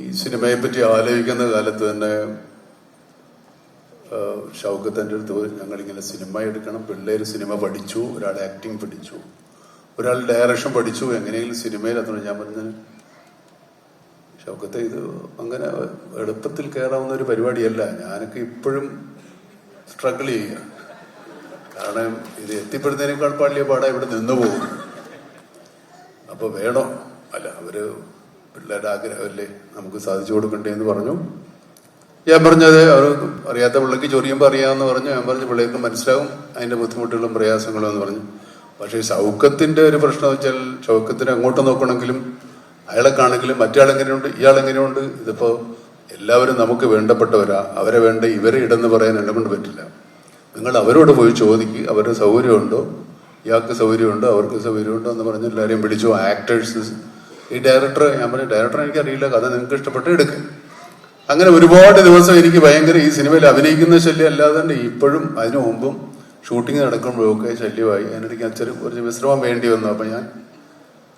ഈ സിനിമയെ പറ്റി ആലോചിക്കുന്ന കാലത്ത് തന്നെ ഷൗക്കത്തിൻ്റെ അടുത്ത് ഞങ്ങളിങ്ങനെ സിനിമ എടുക്കണം, പിള്ളേർ സിനിമ പഠിച്ചു, ഒരാൾ ആക്ടിങ് പഠിച്ചു, ഒരാൾ ഡയറക്ഷൻ പഠിച്ചു, എങ്ങനെയെങ്കിലും സിനിമയിൽ എത്തണം. ഞാൻ പറഞ്ഞ ഷൗക്കത്തെ ഇത് അങ്ങനെ എളുപ്പത്തിൽ കയറാവുന്ന ഒരു പരിപാടിയല്ല, ഞാനൊക്കെ ഇപ്പോഴും സ്ട്രഗിൾ ചെയ്യുക. കാരണം ഇത് എത്തിപ്പെടുന്നതിനേക്കാൾ പാടിയ പാടാ ഇവിടെ നിന്ന് പോകും. അപ്പൊ വേണോ? അല്ല, അവര് പിള്ളേരുടെ ആഗ്രഹമല്ലേ, നമുക്ക് സാധിച്ചു കൊടുക്കണ്ടേ എന്ന് പറഞ്ഞു. ഞാൻ പറഞ്ഞത് അവർ അറിയാത്ത പിള്ളേർക്ക് ചൊറിയുമ്പോൾ അറിയാമെന്ന് പറഞ്ഞു. ഞാൻ പറഞ്ഞു പിള്ളേർക്ക് മനസ്സിലാവും അതിന്റെ ബുദ്ധിമുട്ടുകളും പ്രയാസങ്ങളും എന്ന് പറഞ്ഞു. പക്ഷേ ഷൗക്കത്തിന്റെ ഒരു പ്രശ്നം വെച്ചാൽ ഷൗക്കത്തിന് അങ്ങോട്ട് നോക്കണമെങ്കിലും അയാളെക്കാണെങ്കിലും മറ്റയാളെങ്ങനെയുണ്ട് ഇയാളെങ്ങനെയുണ്ട്, ഇതിപ്പോ എല്ലാവരും നമുക്ക് വേണ്ടപ്പെട്ടവരാ, അവരെ വേണ്ട ഇവരെ ഇടെന്ന് പറയാൻ എന്നെ കൊണ്ട് പറ്റില്ല. നിങ്ങൾ അവരോട് പോയി ചോദിക്കുക, അവരുടെ സൗകര്യമുണ്ടോ, ഇയാൾക്ക് സൗകര്യമുണ്ടോ, അവർക്ക് സൗകര്യമുണ്ടോ എന്ന് പറഞ്ഞ് എല്ലാവരെയും പിടിച്ചു. ആക്ടേഴ്സ്, ഈ ഡയറക്ടർ, ഞാൻ പറഞ്ഞു ഡയറക്ടർ എനിക്കറിയില്ല, കഥ നിങ്ങൾക്ക് ഇഷ്ടപ്പെട്ട് എടുക്കുക. അങ്ങനെ ഒരുപാട് ദിവസം എനിക്ക് ഭയങ്കര ഈ സിനിമയിൽ അഭിനയിക്കുന്ന ശല്യം അല്ലാതെ തന്നെ ഇപ്പോഴും അതിനു മുമ്പും ഷൂട്ടിങ് നടക്കുമ്പോഴൊക്കെ ശല്യമായി. അതിനിടയ്ക്ക് അച്ഛന് കുറച്ച് വിശ്രമം വേണ്ടി വന്നു. അപ്പം ഞാൻ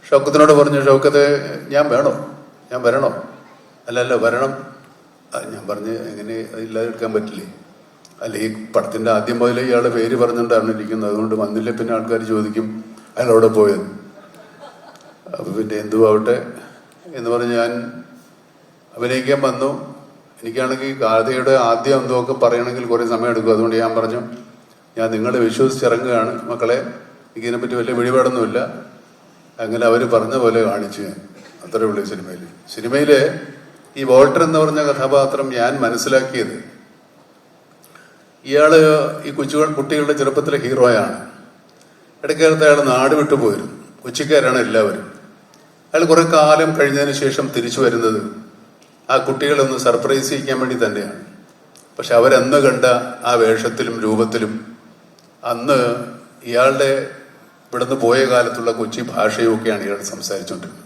ഷൗക്കത്തിനോട് പറഞ്ഞു, ഷൗക്കത്തെ ഞാൻ വേണോ, ഞാൻ വരണോ? അല്ല വരണം. ഞാൻ പറഞ്ഞ് എങ്ങനെ ഇല്ലാതെ എടുക്കാൻ പറ്റില്ലേ? അല്ല, ഈ പടത്തിന്റെ ആദ്യം മുതലേ ഇയാളുടെ പേര് പറഞ്ഞുകൊണ്ടാണ് ഇരിക്കുന്നത്, അതുകൊണ്ട് വന്നില്ലേ പിന്നെ ആൾക്കാർ ചോദിക്കും അയാളവിടെ പോയെന്ന്. അപ്പൊ പിന്നെ എന്തുവാവട്ടെ എന്ന് പറഞ്ഞ് ഞാൻ അഭിനയിക്കാൻ വന്നു. എനിക്കാണെങ്കിൽ കഥയുടെ ആദ്യം എന്തൊക്കെ പറയണമെങ്കിൽ കുറെ സമയം എടുക്കും. അതുകൊണ്ട് ഞാൻ പറഞ്ഞു, ഞാൻ നിങ്ങളെ വിശ്വസിച്ചിറങ്ങുകയാണ് മക്കളെ, എനിക്കിതിനെപ്പറ്റി വലിയ പിടിപാടൊന്നുമില്ല. അങ്ങനെ അവർ പറഞ്ഞ പോലെ കാണിച്ചു ഞാൻ. അത്രേ ഉള്ളൂ സിനിമയില് ഈ വോൾട്ടർ എന്ന് പറഞ്ഞ കഥാപാത്രം ഞാൻ മനസ്സിലാക്കിയത്, ഇയാള് ഈ കുട്ടികളുടെ ചെറുപ്പത്തിലെ ഹീറോയാണ്. ഇടയ്ക്കകത്ത് അയാൾ നാട് വിട്ടു പോയിരുന്നു. കൊച്ചിക്കാരാണ് എല്ലാവരും. അയാൾ കുറെ കാലം കഴിഞ്ഞതിന് ശേഷം തിരിച്ചു വരുന്നത് ആ കുട്ടികളെ ഒന്ന് സർപ്രൈസ് ചെയ്യിക്കാൻ വേണ്ടി തന്നെയാണ്. പക്ഷെ അവരന്ന് കണ്ട ആ വേഷത്തിലും രൂപത്തിലും അന്ന് ഇയാളുടെ ഇവിടുന്ന് പോയ കാലത്തുള്ള കൊച്ചി ഭാഷയും ഒക്കെയാണ് ഇയാൾ സംസാരിച്ചുകൊണ്ടിരുന്നത്.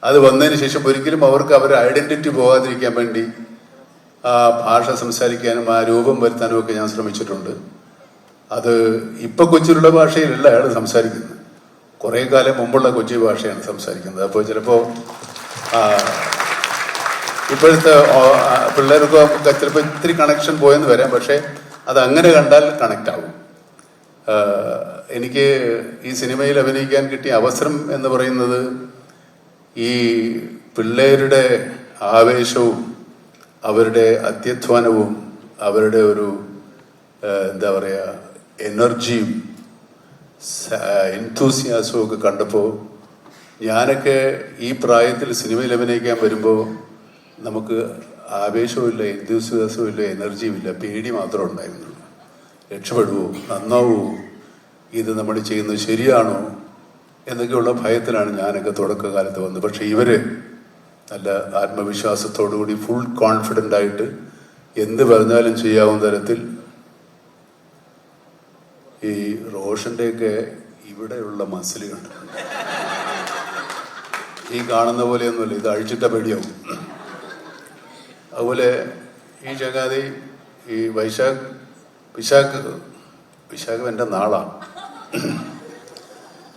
അത് വന്നതിന് ശേഷം ഒരിക്കലും അവർക്ക് അവരുടെ ഐഡന്റിറ്റി പോകാതിരിക്കാൻ വേണ്ടി ആ ഭാഷ സംസാരിക്കാനും ആ രൂപം വരുത്താനും ഒക്കെ ഞാൻ ശ്രമിച്ചിട്ടുണ്ട്. അത് ഇപ്പൊ കൊച്ചിയിലുള്ള ഭാഷയിലല്ല അയാൾ സംസാരിക്കുന്നത്, കുറെ കാലം മുമ്പുള്ള കൊച്ചി ഭാഷയാണ് സംസാരിക്കുന്നത്. അപ്പോൾ ചിലപ്പോ ഇപ്പോഴത്തെ പിള്ളേർക്ക് ചിലപ്പോൾ ഇത്തിരി കണക്ഷൻ പോയെന്ന് വരാം, പക്ഷെ അത് അങ്ങനെ കണ്ടാൽ കണക്ട് ആവും. എനിക്ക് ഈ സിനിമയിൽ അഭിനയിക്കാൻ കിട്ടിയ അവസരം എന്ന് പറയുന്നത് ഈ പിള്ളേരുടെ ആവേശവും അവരുടെ അത്യധ്വാനവും അവരുടെ ഒരു എന്താ പറയാ എനർജിയും എൻതൂസിയാസവും ഒക്കെ കണ്ടപ്പോൾ ഞാനൊക്കെ ഈ പ്രായത്തിൽ സിനിമയിൽ അഭിനയിക്കാൻ വരുമ്പോൾ നമുക്ക് ആവേശവും ഇല്ല, എൻതൂസിയാസവും ഇല്ല, എനർജിയും ഇല്ല, പേടി മാത്രമേ ഉണ്ടായിരുന്നുള്ളൂ. രക്ഷപ്പെടുവോ, നന്നാവോ, ഇത് നമ്മൾ ചെയ്യുന്നത് ശരിയാണോ എന്നൊക്കെയുള്ള ഭയത്തിലാണ് ഞാനൊക്കെ തുടക്കകാലത്ത് വന്നത്. പക്ഷെ ഇവര് നല്ല ആത്മവിശ്വാസത്തോടുകൂടി ഫുൾ കോൺഫിഡൻ്റ് ആയിട്ട് എന്ത് പറഞ്ഞാലും ചെയ്യാവുന്ന തരത്തിൽ. ഈ റോഷന്റെയൊക്കെ ഇവിടെയുള്ള മസിൽ കണ്ടു, ഈ കാണുന്ന പോലെയൊന്നുമില്ല, ഇത് അഴിച്ചിട്ട പേടിയാവും. അതുപോലെ ഈ ചങ്ങാതി ഈ വിശാഖ് എൻ്റെ നാളാണ്.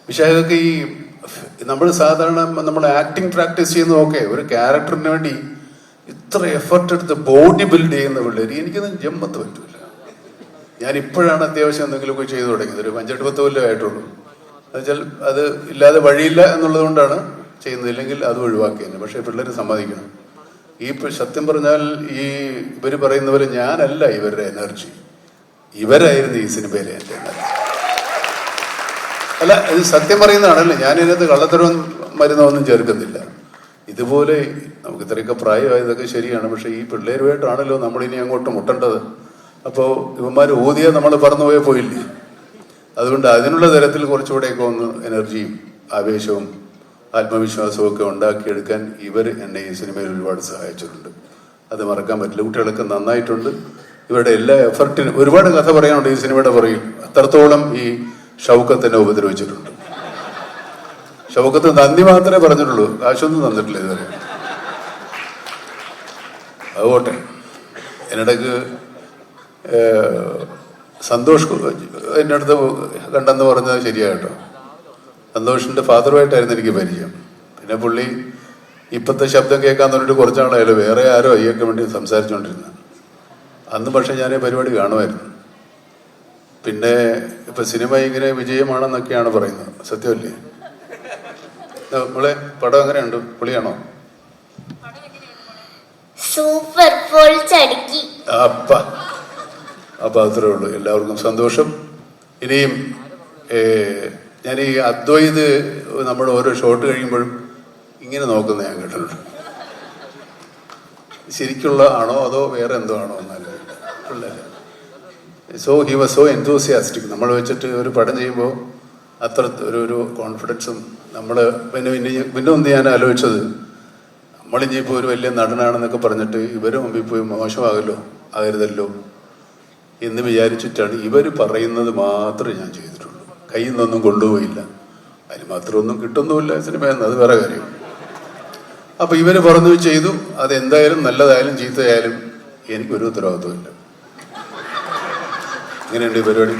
വിശാഖൊക്കെ ഈ നമ്മൾ സാധാരണ നമ്മൾ ആക്ടിങ് പ്രാക്ടീസ് ചെയ്യുന്നതൊക്കെ ഒരു ക്യാരക്ടറിന് വേണ്ടി ഇത്ര എഫർട്ട് എടുത്ത് ബോഡി ബിൽഡ് ചെയ്യുന്ന പിള്ളേർ എനിക്കൊന്നും ജമ്മത്ത് പറ്റൂല. ഞാൻ ഇപ്പോഴാണ് അത്യാവശ്യം എന്തെങ്കിലുമൊക്കെ ചെയ്തു തുടങ്ങിയത്, ഒരു 5-10 കൊല്ലം ആയിട്ടുള്ളൂ. എന്നുവെച്ചാൽ അത് ഇല്ലാതെ വഴിയില്ല എന്നുള്ളത് കൊണ്ടാണ് ചെയ്യുന്നത്, ഇല്ലെങ്കിൽ അത് ഒഴിവാക്കിയത്. പക്ഷെ പിള്ളേർ സമ്മതിക്കണം. ഈ സത്യം പറഞ്ഞാൽ ഈ ഇവര് പറയുന്ന പോലെ ഞാനല്ല ഇവരുടെ എനർജി, ഇവരായിരുന്നു ഈ സിനിമയിലെ എൻ്റെ എനർജി. അല്ല, ഇത് സത്യം പറയുന്നതാണല്ലേ, ഞാനിതിനകത്ത് കള്ളത്തരവും മരുന്നൊന്നും ചേർക്കുന്നില്ല. ഇതുപോലെ നമുക്ക് ഇത്രയൊക്കെ പ്രായമായതൊക്കെ ശരിയാണ്, പക്ഷെ ഈ പിള്ളേരുമായിട്ടാണല്ലോ നമ്മളിനി അങ്ങോട്ട് മുട്ടേണ്ടത്. അപ്പോൾ ഇവന്മാർ ഊതിയാൽ നമ്മൾ പറന്നുപോയേ പോയില്ലേ. അതുകൊണ്ട് അതിനുള്ള തരത്തിൽ കുറച്ചുകൂടെയൊക്കെ ഒന്ന് എനർജിയും ആവേശവും ആത്മവിശ്വാസവും ഒക്കെ ഉണ്ടാക്കിയെടുക്കാൻ ഇവർ എന്നെ ഈ സിനിമയിൽ ഒരുപാട് സഹായിച്ചിട്ടുണ്ട്. അത് മറക്കാൻ പറ്റില്ല. കുട്ടികളൊക്കെ നന്നായിട്ടുണ്ട്. ഇവരുടെ എല്ലാ എഫർട്ടിനും ഒരുപാട് കഥ പറയാനുണ്ട് ഈ സിനിമയുടെ പുറകിൽ. അത്രത്തോളം ഈ ഷൗക്കത്തിനെ ഉപദ്രവിച്ചിട്ടുണ്ട്. ഷൗക്കത്ത് നന്ദി മാത്രമേ പറഞ്ഞിട്ടുള്ളൂ, കാശൊന്നും തന്നിട്ടില്ല ഇതുവരെ. അതുപോട്ടെ, എന്നിടക്ക് സന്തോഷ് എൻ്റെ അടുത്ത് കണ്ടെന്ന് പറഞ്ഞത് ശരിയായിട്ടോ. സന്തോഷിന്റെ ഫാദറുമായിട്ടായിരുന്നു എനിക്ക് പരിചയം. പിന്നെ പുള്ളി ഇപ്പോഴത്തെ ശബ്ദം കേൾക്കാൻ പറഞ്ഞിട്ട് കുറച്ചാളായാലും വേറെ ആരോ അയ്യൊക്കെ വേണ്ടി സംസാരിച്ചുകൊണ്ടിരുന്നത്. അന്ന് പക്ഷെ ഞാൻ പരിപാടി കാണുമായിരുന്നു. പിന്നെ ഇപ്പൊ സിനിമ ഇങ്ങനെ വിജയമാണെന്നൊക്കെയാണ് പറയുന്നത്, സത്യമല്ലേ? നമ്മളെ പടം എങ്ങനെയുണ്ട്? പൊളിയാണോ? സൂപ്പർ പൊളിച്ചടുക്കി. അപ്പൊ അത്രേ ഉള്ളൂ. എല്ലാവർക്കും സന്തോഷം. ഇനിയും ഞാൻ ഈ അദ്വൈത് നമ്മൾ ഓരോ ഷോട്ട് കഴിയുമ്പോഴും ഇങ്ങനെ നോക്കുന്ന ഞാൻ കേട്ടിട്ടുണ്ട്. ശരിക്കുള്ള ആണോ അതോ വേറെ എന്തോ ആണോ എന്നല്ല. So he was so enthusiastic. നമ്മൾ വെച്ചിട്ട് ഒരു പടം ചെയ്യുമ്പോൾ അത്ര ഒരു കോൺഫിഡൻസും നമ്മൾ പിന്നെ ഒന്ന് ഞാൻ ആലോചിച്ചത്, നമ്മളിനിയിപ്പോൾ ഒരു വലിയ നടനാണെന്നൊക്കെ പറഞ്ഞിട്ട് ഇവർ മുമ്പിൽ പോയി മോശമാകല്ലോ ആകരുതല്ലോ എന്ന് വിചാരിച്ചിട്ടാണ് ഇവർ പറയുന്നത് മാത്രമേ ഞാൻ ചെയ്തിട്ടുള്ളൂ. കയ്യിൽ നിന്നൊന്നും കൊണ്ടുപോയില്ല. അതിന് മാത്രമൊന്നും കിട്ടുന്നുമില്ല സിനിമയെന്ന്, അത് വേറെ കാര്യം. അപ്പൊ ഇവര് പറഞ്ഞു ചെയ്തു. അതെന്തായാലും നല്ലതായാലും ചീത്തയായാലും എനിക്കൊരു ഉത്തരവാദിത്വമില്ല. ഇങ്ങനെയുണ്ട് ഈ പരിപാടി.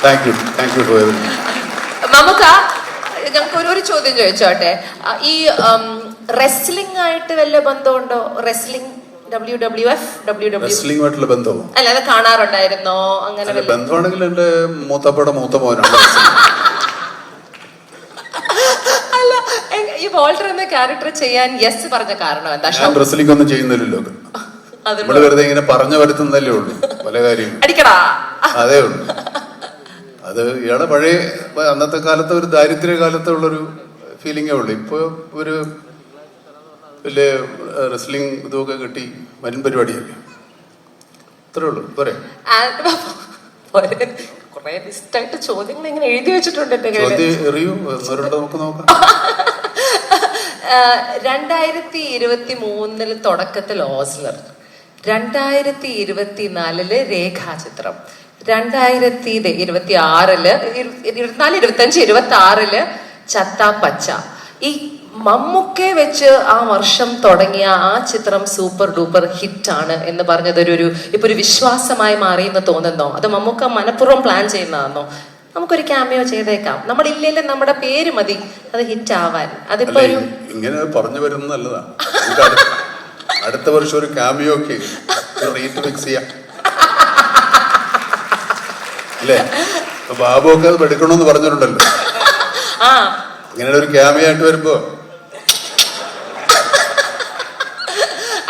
Thank you for everything. നമുക്ക് ഞങ്ങൾക്ക് ഒരു ചോദ്യം ചോദിച്ചോട്ടെ. ഈ റെസ്ലിംഗ് ആയിട്ട് വല്ല ബന്ധമുണ്ടോ? റെസ്ലിംഗ് റെസ്ലിംഗുമായിട്ടുള്ള ബന്ധമോ? അല്ല, അത് കാണാറുണ്ടായിരുന്നോ? അങ്ങനെ ബന്ധമാണെങ്കിൽ എന്റെ മൂത്തപ്പയുടെ മൂത്ത മോനാണ്. അല്ല, ഈ വോൾട്ടർ എന്ന ക്യാരക്ടർ ചെയ്യാൻ യെസ് പറഞ്ഞ കാരണം എന്താ? ഞാൻ റെസ്ലിംഗ് ഒന്നും ചെയ്യുന്നില്ലല്ലോ. നമ്മള് വെറുതെ ഇങ്ങനെ പറഞ്ഞു വരുത്തുന്നല്ലേ ഉള്ളൂ പല കാര്യങ്ങളും. അടിക്കടാ, അതേ ഉള്ളൂ. അത് ഇയാളെ പഴയ അന്നത്തെ കാലത്തെ ഒരു ദാരിദ്ര്യ കാലത്തെ ഉള്ളൊരു ഫീലിംഗേ ഉള്ളു. ഇപ്പൊ ഒരു വലിയ റെസ്ലിംഗ് ഇതൊക്കെ കിട്ടി വൻ പരിപാടിയല്ലേ. അത്രേ ഉള്ളൂ. പോരെ? കുറെ ലിസ്റ്റായിട്ട് ചോദ്യങ്ങൾ ഇങ്ങനെ എഴുതി വെച്ചിട്ടുണ്ട്. നമുക്ക് നോക്കാം. 2023 തുടക്കത്തിൽ ഓസ്ലർ, 2024 രേഖാചിത്രം, 2024 ചത്താപ്പച്ച. ഈ മമ്മൂക്കെ വെച്ച് ആ വർഷം തുടങ്ങിയ ആ ചിത്രം സൂപ്പർ ഡൂപ്പർ ഹിറ്റ് ആണ് എന്ന് പറഞ്ഞത് ഇപ്പൊ ഒരു വിശ്വാസമായി മാറിയെന്ന് തോന്നുന്നോ? അത് മമ്മൂക്ക മനഃപൂർവ്വം പ്ലാൻ ചെയ്യുന്നതാണോ? നമുക്കൊരു ക്യാമിയോ ചെയ്തേക്കാം. നമ്മളില്ലെങ്കിൽ നമ്മുടെ പേര് മതി അത് ഹിറ്റ് ആവാൻ. അതിപ്പോ ഇങ്ങനെ പറഞ്ഞു വരുന്നത് നല്ലതാണ്. അടുത്ത വർഷം ഒരു ക്യാമിയോ റേറ്റ് ഫിക്സ് ചെയ്യാം അല്ലേ? ബാബു ഒക്കെ അത് എടുക്കണമെന്ന് പറഞ്ഞിട്ടുണ്ടല്ലോ. ഇങ്ങനെ ഒരു ക്യാമിയോ ആയിട്ട് വരുമ്പോ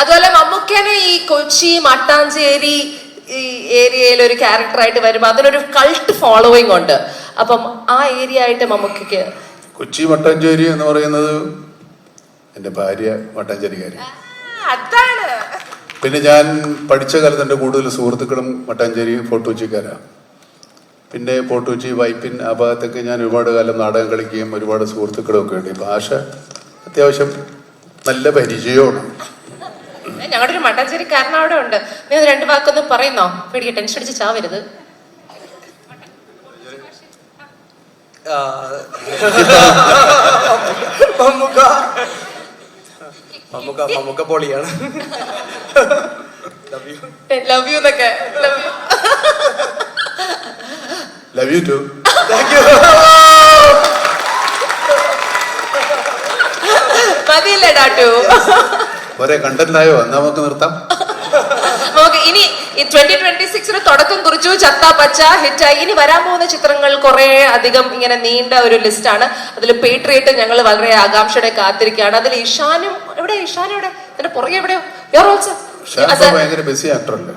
അതുപോലെ മമ്മൂക്കനെ ഈ കൊച്ചി മട്ടാഞ്ചേരി ഈ ഏരിയയിൽ ഒരു ക്യാരക്ടറായിട്ട് വരുമ്പോ അതിനൊരു കൾട്ട് ഫോളോയിങ് ഉണ്ട്. അപ്പം ആ ഏരിയ ആയിട്ട് മമ്മൂക്കയ്ക്ക് കൊച്ചി മട്ടാഞ്ചേരി എന്ന് പറയുന്നത് എന്റെ ഭാര്യ മട്ടാഞ്ചേരിക്കാരി. അതാണ്. പിന്നെ ഞാൻ പഠിച്ച കാലത്ത് എൻ്റെ കൂടുതൽ സുഹൃത്തുക്കളും മട്ടാഞ്ചേരി ഫോർട്ട് കൊച്ചിക്കാരാണ്. പിന്നെ ഫോർട്ട് കൊച്ചി വൈപ്പിൻ ആ ഭാഗത്തൊക്കെ ഞാൻ ഒരുപാട് കാലം നാടകം കളിക്കുകയും ഒരുപാട് സുഹൃത്തുക്കളും ഒക്കെ ഉണ്ട്. ഭാഷ അത്യാവശ്യം നല്ല പരിചയമാണ്. ഞങ്ങളുടെ ഒരു മട്ടാഞ്ചേരിക്കാരൻ അവിടെ ഉണ്ട്. നീ അത് 2 വാക്കൊന്നും പറയുന്നോ? പേടിക്കുക, ടെൻഷൻ അടിച്ച് ചാവരുത്. മമ്മൂക്ക പൊളിയാണ്. ലവ് യു എന്നൊക്കെ. Love you too. മതിയല്ലേ ഡാട്ടു? ഒരേ കണ്ടന്റായോ? എന്നാ നമുക്ക് നിർത്താം. നമുക്ക് ഇനി 2026 തുടക്കം കുറിച്ചു. ചത്താപ്പച്ച ഹിറ്റായി. ഇനി വരാൻ പോകുന്ന ചിത്രങ്ങൾ കുറെ അധികം ഇങ്ങനെ നീണ്ട ഒരു ലിസ്റ്റാണ്. അതിൽ പേട്രിയറ്റ് ഞങ്ങൾ വളരെ ആകാംക്ഷയോടെ കാത്തിരിക്കുകയാണ്. അതിൽ ഇഷാനും എവിടെ? ഇഷാൻ എവിടെ? അതിന്റെ പുറകെ എവിടെയോ ഭയങ്കര ബിസി ആക്ടറല്ലേ,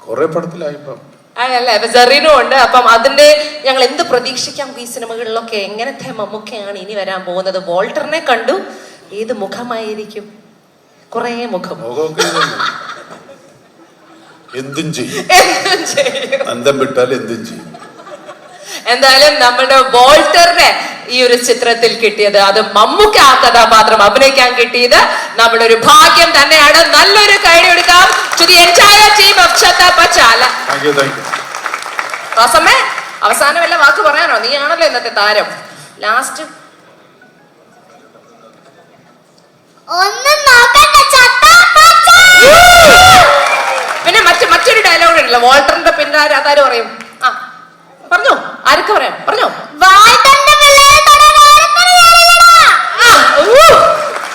കുറെ പടത്തിലായിപ്പം. അല്ല, ജെറിനും ഉണ്ട്. അപ്പം അതിന്റെ ഞങ്ങൾ എന്ത് പ്രതീക്ഷിക്കാം ഈ സിനിമകളിലൊക്കെ? എങ്ങനത്തെ മമ്മൂക്കയാണ് ഇനി വരാൻ പോകുന്നത്? വോൾട്ടറിനെ കണ്ടു, ഏത് മുഖമായിരിക്കും? കുറെ മുഖം. എന്തും ചെയ്യും, അന്തം വിട്ടാൽ എന്തും ചെയ്യും. എന്തായാലും നമ്മുടെ വോൾട്ടറിനെ ഈ ഒരു ചിത്രത്തിൽ കിട്ടിയത്, അത് മമ്മൂക്ക ആ കഥാപാത്രം അഭിനയിക്കാൻ കിട്ടിയത് നമ്മുടെ ഒരു ഭാഗ്യം തന്നെയാണ്. നല്ലൊരു കൈഡി കൊടുക്കാം to the entire team of ചത്താപ്പച്ച. റോസമ്മേ, അവസാനം വല്ല വാക്ക് പറയാനോ? നീ ആണല്ലോ ഇന്നത്തെ താരം. ലാസ്റ്റ് പിന്നെ മറ്റൊരു ഡയലോഗ് ഉണ്ടല്ലോ വോൾട്ടറിന്റെ പിന്നെ അതാരും പറയും. പറഞ്ഞോ, ആരൊക്കെ പറയാം, പറഞ്ഞോ.